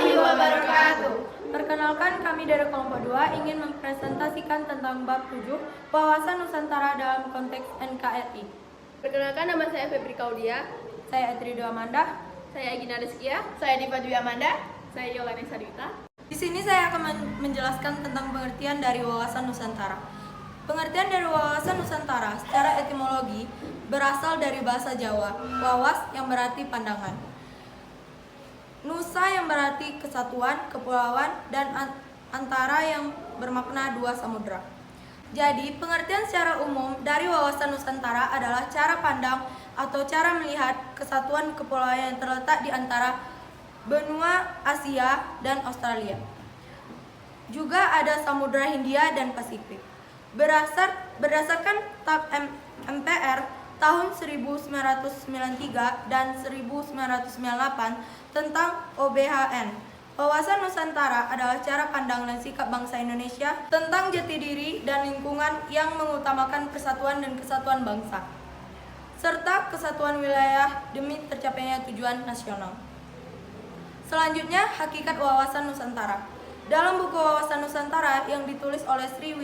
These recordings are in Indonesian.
warahmatullahi wabarakatuh. Perkenalkan, kami dari kelompok 2 ingin mempresentasikan tentang bab 7 wawasan Nusantara dalam konteks NKRI. Perkenalkan, nama saya Febri Kaudia. Saya Edrido Amanda. Saya Gina Rizkia. Saya Diva Dwi Amanda. Saya Yolani Sarita. Di sini saya akan menjelaskan tentang pengertian dari wawasan Nusantara. Pengertian dari wawasan Nusantara secara etimologi berasal dari bahasa Jawa, wawas yang berarti pandangan. Nusa yang berarti kesatuan, kepulauan, dan antara yang bermakna dua samudra. Jadi, pengertian secara umum dari wawasan Nusantara adalah cara pandang atau cara melihat kesatuan kepulauan yang terletak di antara benua Asia dan Australia. Juga ada Samudra Hindia dan Pasifik. Berdasarkan TAP MPR tahun 1993 dan 1998 tentang OBHN, wawasan Nusantara adalah cara pandang dan sikap bangsa Indonesia tentang jati diri dan lingkungan yang mengutamakan persatuan dan kesatuan bangsa, serta kesatuan wilayah demi tercapainya tujuan nasional. Selanjutnya, hakikat wawasan Nusantara. Dalam buku Wawasan Nusantara yang ditulis oleh Sri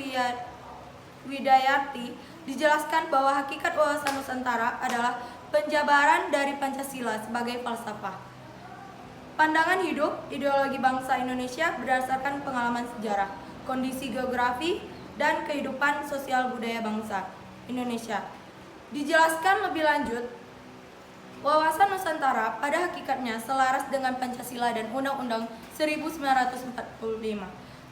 Widayati, dijelaskan bahwa hakikat wawasan Nusantara adalah penjabaran dari Pancasila sebagai falsafah. Pandangan hidup, ideologi bangsa Indonesia berdasarkan pengalaman sejarah, kondisi geografi, dan kehidupan sosial budaya bangsa Indonesia. Dijelaskan lebih lanjut, wawasan Nusantara pada hakikatnya selaras dengan Pancasila dan Undang-Undang 1945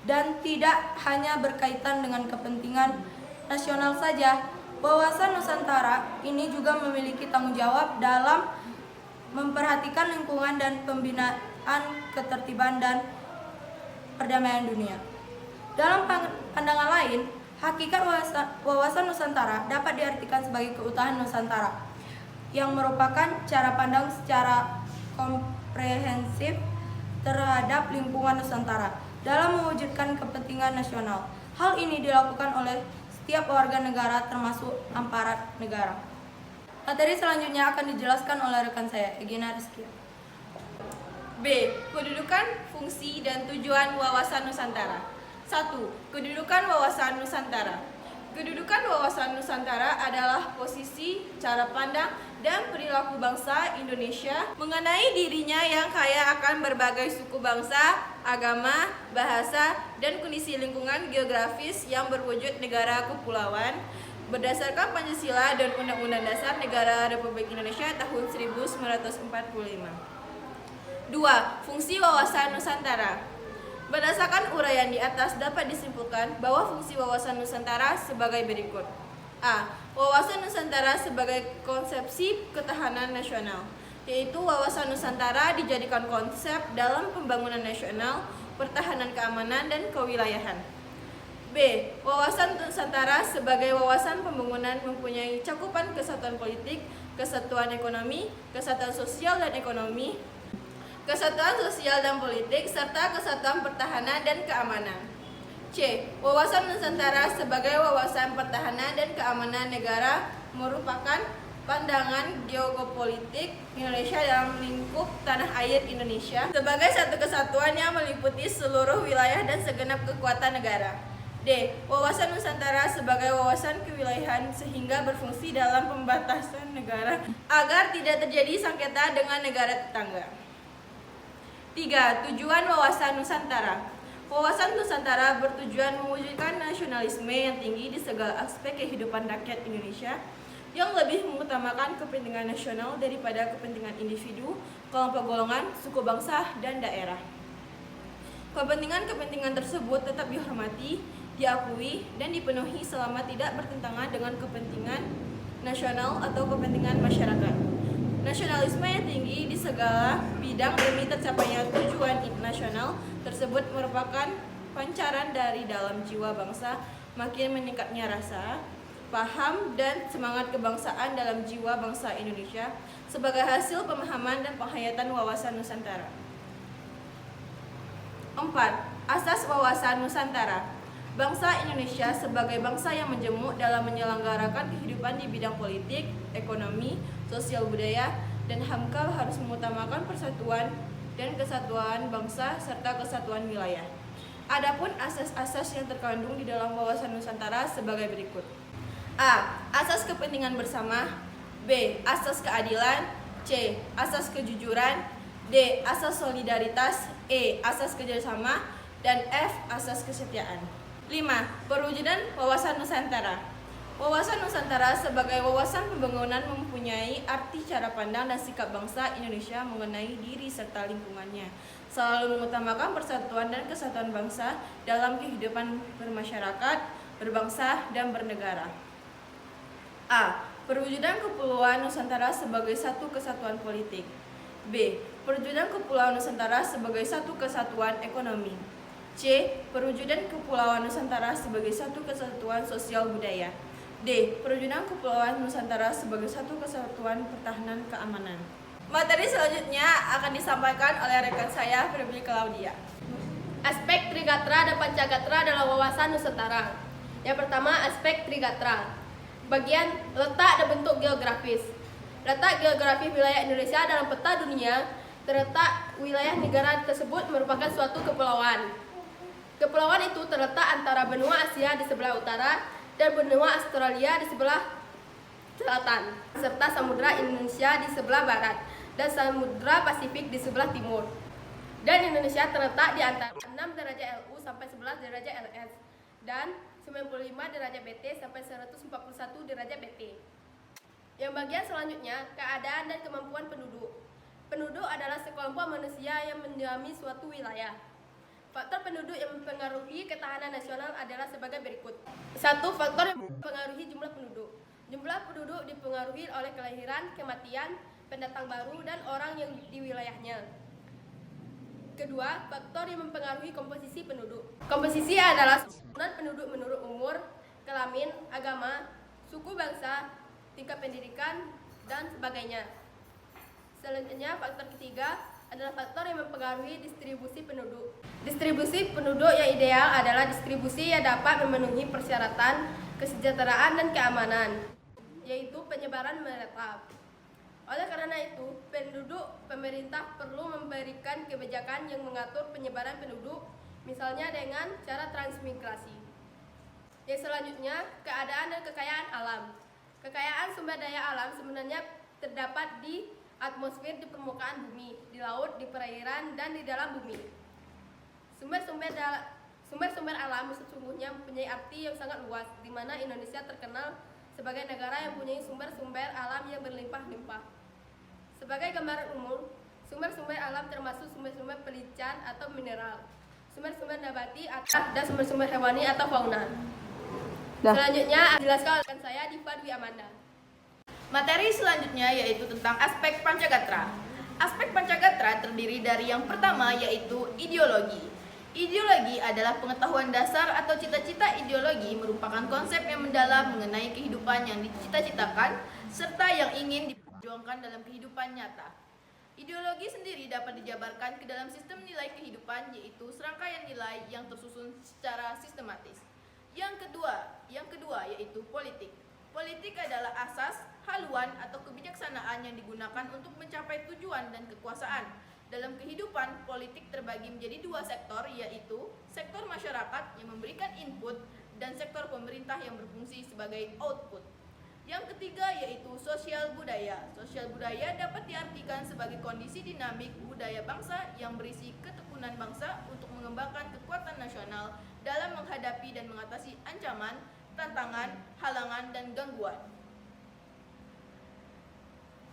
dan tidak hanya berkaitan dengan kepentingan nasional saja. Wawasan Nusantara ini juga memiliki tanggung jawab dalam memperhatikan lingkungan dan pembinaan ketertiban dan perdamaian dunia. Dalam pandangan lain, hakikat wawasan Nusantara dapat diartikan sebagai keutuhan Nusantara, yang merupakan cara pandang secara komprehensif terhadap lingkungan Nusantara dalam mewujudkan kepentingan nasional. Hal ini dilakukan oleh setiap warga negara termasuk aparat negara. Materi selanjutnya akan dijelaskan oleh rekan saya, Gina Rizkia. B. Kedudukan, fungsi, dan tujuan wawasan Nusantara. 1. Kedudukan wawasan Nusantara. Kedudukan wawasan Nusantara adalah posisi, cara pandang, dan perilaku bangsa Indonesia mengenai dirinya yang kaya akan berbagai suku bangsa, agama, bahasa, dan kondisi lingkungan geografis yang berwujud negara kepulauan berdasarkan Pancasila dan Undang-Undang Dasar Negara Republik Indonesia tahun 1945. 2. Fungsi wawasan Nusantara. Berdasarkan uraian di atas dapat disimpulkan bahwa fungsi wawasan Nusantara sebagai berikut. A. Wawasan Nusantara sebagai konsepsi ketahanan nasional, yaitu wawasan Nusantara dijadikan konsep dalam pembangunan nasional, pertahanan keamanan, dan kewilayahan. B. Wawasan Nusantara sebagai wawasan pembangunan mempunyai cakupan kesatuan politik, kesatuan ekonomi, kesatuan sosial dan ekonomi, kesatuan sosial dan politik, serta kesatuan pertahanan dan keamanan. C. Wawasan Nusantara sebagai wawasan pertahanan dan keamanan negara merupakan pandangan geopolitik Indonesia dalam lingkup tanah air Indonesia sebagai satu kesatuan yang meliputi seluruh wilayah dan segenap kekuatan negara. D. Wawasan Nusantara sebagai wawasan kewilayahan sehingga berfungsi dalam pembatasan negara agar tidak terjadi sengketa dengan negara tetangga. 3. Tujuan wawasan Nusantara. Wawasan Nusantara bertujuan mewujudkan nasionalisme yang tinggi di segala aspek kehidupan rakyat Indonesia yang lebih mengutamakan kepentingan nasional daripada kepentingan individu, kelompok golongan, suku bangsa, dan daerah. Kepentingan-kepentingan tersebut tetap dihormati, diakui, dan dipenuhi selama tidak bertentangan dengan kepentingan nasional atau kepentingan masyarakat. Nasionalisme yang tinggi di segala bidang demi tercapainya tujuan nasional tersebut merupakan pancaran dari dalam jiwa bangsa, makin meningkatnya rasa, paham, dan semangat kebangsaan dalam jiwa bangsa Indonesia sebagai hasil pemahaman dan penghayatan wawasan Nusantara. 4. Asas wawasan Nusantara. Bangsa Indonesia sebagai bangsa yang menjemuk dalam menyelenggarakan kehidupan di bidang politik, ekonomi, sosial budaya, dan HAMKAL harus mengutamakan persatuan, dan kesatuan bangsa serta kesatuan wilayah. Adapun asas-asas yang terkandung di dalam wawasan Nusantara sebagai berikut. A. Asas kepentingan bersama. B. Asas keadilan. C. Asas kejujuran. D. Asas solidaritas. E. Asas kerjasama. Dan F. Asas kesetiaan. 5. Perwujudan wawasan Nusantara. Wawasan Nusantara sebagai wawasan pembangunan mempunyai arti cara pandang dan sikap bangsa Indonesia mengenai diri serta lingkungannya, selalu mengutamakan persatuan dan kesatuan bangsa dalam kehidupan bermasyarakat, berbangsa, dan bernegara. A. Perwujudan Kepulauan Nusantara sebagai satu kesatuan politik. B. Perwujudan Kepulauan Nusantara sebagai satu kesatuan ekonomi. C. Perwujudan Kepulauan Nusantara sebagai satu kesatuan sosial budaya. D. Perwujudan Kepulauan Nusantara sebagai satu kesatuan pertahanan keamanan. Materi selanjutnya akan disampaikan oleh rekan saya, Febri Claudia. Aspek Trigatra dan Pancagatra dalam wawasan Nusantara. Yang pertama, aspek Trigatra. Bagian letak dan bentuk geografis. Letak geografis wilayah Indonesia dalam peta dunia, terletak wilayah negara tersebut merupakan suatu kepulauan. Kepulauan itu terletak antara benua Asia di sebelah utara dan benua Australia di sebelah selatan, serta samudra Indonesia di sebelah barat dan samudra Pasifik di sebelah timur. Dan Indonesia terletak di antara 6 derajat LU sampai 11 derajat LS dan 95 derajat BT sampai 141 derajat BT. Yang bagian selanjutnya, keadaan dan kemampuan penduduk. Penduduk adalah sekelompok manusia yang mendiami suatu wilayah. Faktor penduduk yang mempengaruhi ketahanan nasional adalah sebagai berikut. 1. Faktor yang mempengaruhi jumlah penduduk. Jumlah penduduk dipengaruhi oleh kelahiran, kematian, pendatang baru, dan orang yang di wilayahnya. Kedua, faktor yang mempengaruhi komposisi penduduk. Komposisi adalah susunan penduduk menurut umur, kelamin, agama, suku bangsa, tingkat pendidikan, dan sebagainya. Selanjutnya, faktor ketiga adalah faktor yang mempengaruhi distribusi penduduk. Distribusi penduduk yang ideal adalah distribusi yang dapat memenuhi persyaratan kesejahteraan dan keamanan, yaitu penyebaran merata. Oleh karena itu, pemerintah perlu memberikan kebijakan yang mengatur penyebaran penduduk, misalnya dengan cara transmigrasi. Yang selanjutnya, keadaan dan kekayaan alam. Kekayaan sumber daya alam sebenarnya terdapat di atmosfer, di permukaan bumi, di laut, di perairan, dan di dalam bumi. Sumber-sumber alam sesungguhnya mempunyai arti yang sangat luas, di mana Indonesia terkenal sebagai negara yang mempunyai sumber-sumber alam yang berlimpah-limpah. Sebagai gambaran umum, sumber-sumber alam termasuk sumber-sumber pelican atau mineral, sumber-sumber nabati dan sumber-sumber hewani atau fauna. Selanjutnya, jelaskan oleh saya Diva Dwi Amanda. Materi selanjutnya yaitu tentang aspek Pancagatra. Aspek Pancagatra terdiri dari yang pertama yaitu ideologi. Ideologi adalah pengetahuan dasar atau cita-cita. Ideologi merupakan konsep yang mendalam mengenai kehidupan yang dicita-citakan serta yang ingin diperjuangkan dalam kehidupan nyata. Ideologi sendiri dapat dijabarkan ke dalam sistem nilai kehidupan, yaitu serangkaian nilai yang tersusun secara sistematis. Yang kedua yaitu politik. Politik adalah asas, haluan, atau kebijaksanaan yang digunakan untuk mencapai tujuan dan kekuasaan. Dalam kehidupan, politik terbagi menjadi dua sektor, yaitu sektor masyarakat yang memberikan input dan sektor pemerintah yang berfungsi sebagai output. Yang ketiga yaitu sosial budaya. Sosial budaya dapat diartikan sebagai kondisi dinamik budaya bangsa yang berisi ketekunan bangsa untuk mengembangkan kekuatan nasional dalam menghadapi dan mengatasi ancaman, tantangan, halangan, dan gangguan.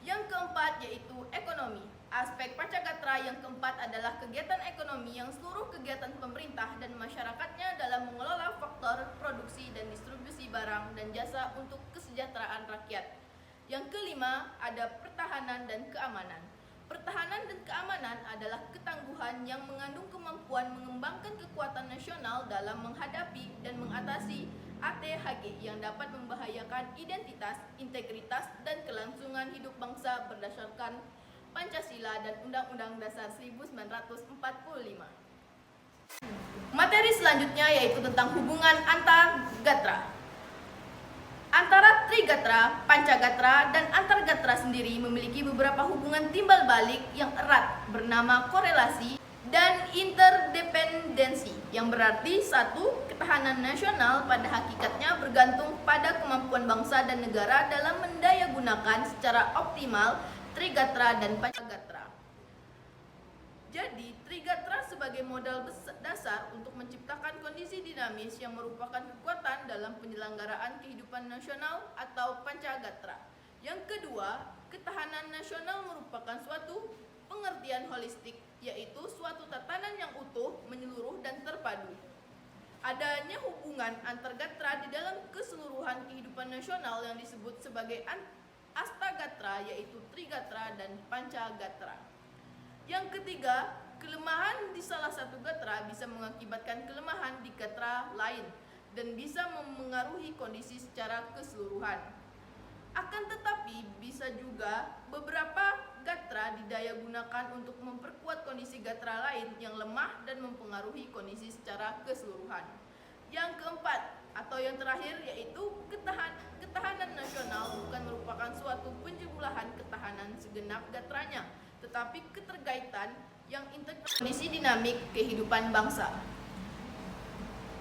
Yang keempat yaitu ekonomi. Aspek Pancagatra yang keempat adalah kegiatan ekonomi yang seluruh kegiatan pemerintah dan masyarakatnya dalam mengelola faktor produksi dan distribusi barang dan jasa untuk kesejahteraan rakyat. Yang kelima ada pertahanan dan keamanan. Pertahanan dan keamanan adalah ketangguhan yang mengandung kemampuan mengembangkan kekuatan nasional dalam menghadapi dan mengatasi ATHG yang dapat membahayakan identitas, integritas, dan kelangsungan hidup bangsa berdasarkan Pancasila dan Undang-Undang Dasar 1945. Materi selanjutnya yaitu tentang hubungan antar gatra. Antara Trigatra, Pancagatra, dan Antargatra sendiri memiliki beberapa hubungan timbal balik yang erat bernama korelasi dan interdependensi, yang berarti satu, ketahanan nasional pada hakikatnya bergantung pada kemampuan bangsa dan negara dalam mendayagunakan secara optimal Trigatra dan Pancagatra. Jadi, Trigatra sebagai modal dasar untuk menciptakan kondisi dinamis yang merupakan kekuatan dalam penyelenggaraan kehidupan nasional atau Pancagatra. Yang kedua, ketahanan nasional merupakan suatu pengertian holistik, yaitu suatu tatanan yang utuh, menyeluruh, dan terpadu. Adanya hubungan antargatra di dalam keseluruhan kehidupan nasional yang disebut sebagai astagatra, yaitu Trigatra dan Pancagatra. Yang ketiga, kelemahan di salah satu gatra bisa mengakibatkan kelemahan di gatra lain dan bisa memengaruhi kondisi secara keseluruhan. Akan tetapi, bisa juga beberapa gatra didayagunakan untuk memperkuat kondisi gatra lain yang lemah dan mempengaruhi kondisi secara keseluruhan. Yang keempat, atau yang terakhir, yaitu ketahanan nasional bukan merupakan suatu penjumlahan ketahanan segenap gatranya, tetapi keterkaitan yang integral kondisi dinamik kehidupan bangsa.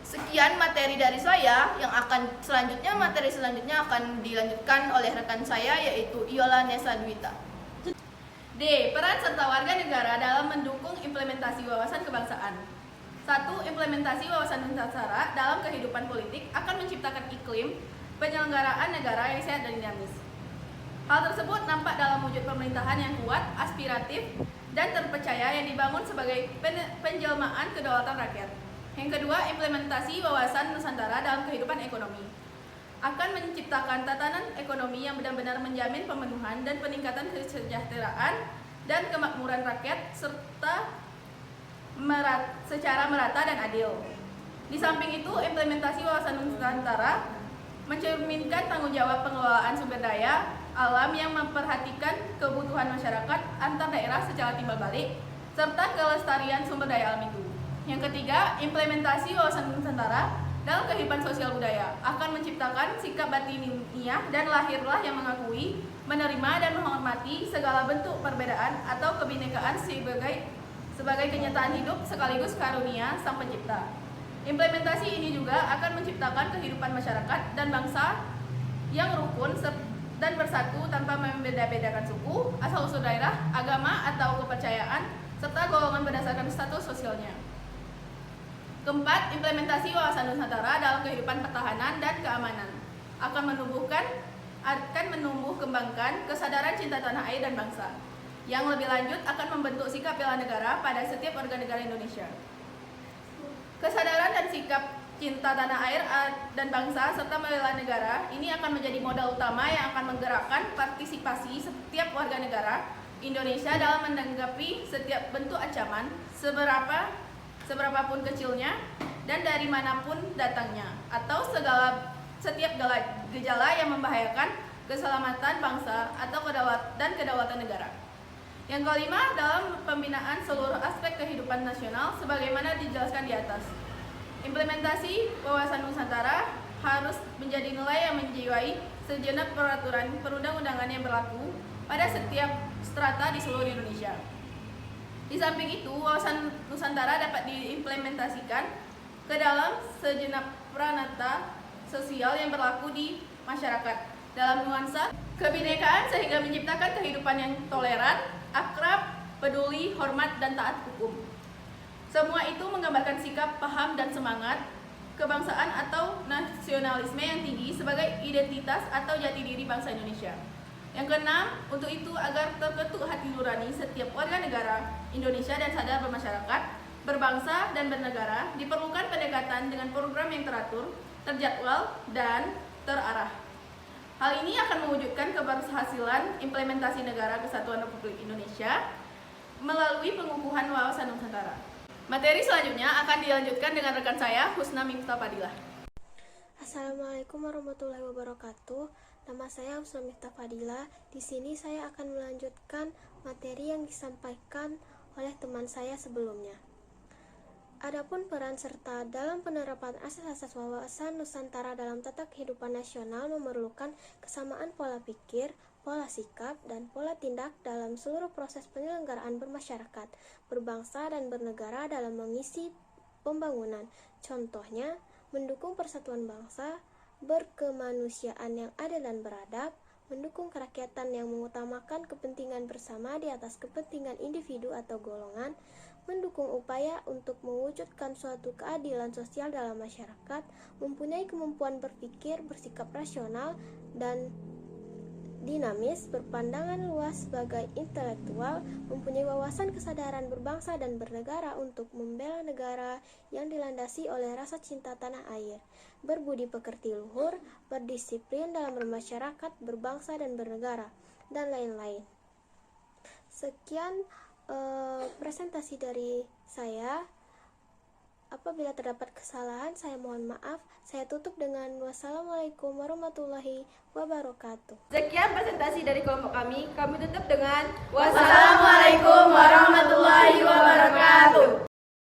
Sekian materi dari saya, yang materi selanjutnya akan dilanjutkan oleh rekan saya, yaitu Iola Nesa Dwita. D. Peran serta warga negara dalam mendukung implementasi wawasan kebangsaan. 1. Implementasi wawasan Nusantara dalam kehidupan politik akan menciptakan iklim penyelenggaraan negara yang sehat dan dinamis. Hal tersebut nampak dalam wujud pemerintahan yang kuat, aspiratif, dan terpercaya yang dibangun sebagai penjelmaan kedaulatan rakyat. Yang kedua, implementasi wawasan Nusantara dalam kehidupan ekonomi akan menciptakan tatanan ekonomi yang benar-benar menjamin pemenuhan dan peningkatan kesejahteraan dan kemakmuran rakyat serta secara merata dan adil. Di samping itu, implementasi wawasan Nusantara mencerminkan tanggung jawab pengelolaan sumber daya alam yang memperhatikan kebutuhan masyarakat antar daerah secara timbal balik serta kelestarian sumber daya alam itu. Yang ketiga, implementasi wawasan Nusantara dalam kehidupan sosial budaya akan menciptakan sikap batiniah dan lahirlah yang mengakui, menerima, dan menghormati segala bentuk perbedaan atau kebinekaan sebagai kenyataan hidup sekaligus karunia Sang Pencipta. Implementasi ini juga akan menciptakan kehidupan masyarakat dan bangsa yang rukun dan bersatu tanpa membeda-bedakan suku, asal-usul daerah, agama, atau kepercayaan, serta golongan berdasarkan status sosialnya. Keempat, implementasi wawasan Nusantara dalam kehidupan pertahanan dan keamanan akan menumbuh kembangkan kesadaran cinta tanah air dan bangsa. Yang lebih lanjut akan membentuk sikap bela negara pada setiap warga negara Indonesia. Kesadaran dan sikap cinta tanah air dan bangsa serta membela negara ini akan menjadi modal utama yang akan menggerakkan partisipasi setiap warga negara Indonesia dalam menanggapi setiap bentuk ancaman seberapapun kecilnya dan dari manapun datangnya atau setiap gejala yang membahayakan keselamatan bangsa atau kedaulatan negara. Yang kelima, dalam pembinaan seluruh aspek kehidupan nasional sebagaimana dijelaskan di atas. Implementasi wawasan Nusantara harus menjadi nilai yang menjiwai segenap peraturan perundang-undangan yang berlaku pada setiap strata di seluruh Indonesia. Di samping itu, wawasan Nusantara dapat diimplementasikan ke dalam segenap pranata sosial yang berlaku di masyarakat dalam nuansa kebinekaan sehingga menciptakan kehidupan yang toleran, akrab, peduli, hormat, dan taat hukum. Semua itu menggambarkan sikap, paham, dan semangat kebangsaan atau nasionalisme yang tinggi sebagai identitas atau jati diri bangsa Indonesia. Yang keenam, untuk itu agar terketuk hati nurani setiap warga negara Indonesia dan sadar bermasyarakat, berbangsa, dan bernegara, diperlukan pendekatan dengan program yang teratur, terjadwal, dan terarah. Hal ini akan mewujudkan keberhasilan implementasi Negara Kesatuan Republik Indonesia melalui pengukuhan wawasan Nusantara. Materi selanjutnya akan dilanjutkan dengan rekan saya, Husna Miftah Fadilah. Assalamualaikum warahmatullahi wabarakatuh. Nama saya Husna Miftah Fadilah. Di sini saya akan melanjutkan materi yang disampaikan oleh teman saya sebelumnya. Adapun peran serta dalam penerapan asas-asas wawasan Nusantara dalam tata kehidupan nasional memerlukan kesamaan pola pikir, pola sikap, dan pola tindak dalam seluruh proses penyelenggaraan bermasyarakat, berbangsa, dan bernegara dalam mengisi pembangunan. Contohnya, mendukung persatuan bangsa, berkemanusiaan yang adil dan beradab, mendukung kerakyatan yang mengutamakan kepentingan bersama di atas kepentingan individu atau golongan, mendukung upaya untuk mewujudkan suatu keadilan sosial dalam masyarakat, mempunyai kemampuan berpikir, bersikap rasional, dan dinamis, berpandangan luas sebagai intelektual, mempunyai wawasan kesadaran berbangsa dan bernegara untuk membela negara yang dilandasi oleh rasa cinta tanah air, berbudi pekerti luhur, berdisiplin dalam bermasyarakat, berbangsa dan bernegara, dan lain-lain. Sekian presentasi dari saya. Apabila terdapat kesalahan, saya mohon maaf. Saya tutup dengan wassalamualaikum warahmatullahi wabarakatuh. Sekian presentasi dari kelompok kami. Kami tutup dengan Wassalamualaikum warahmatullahi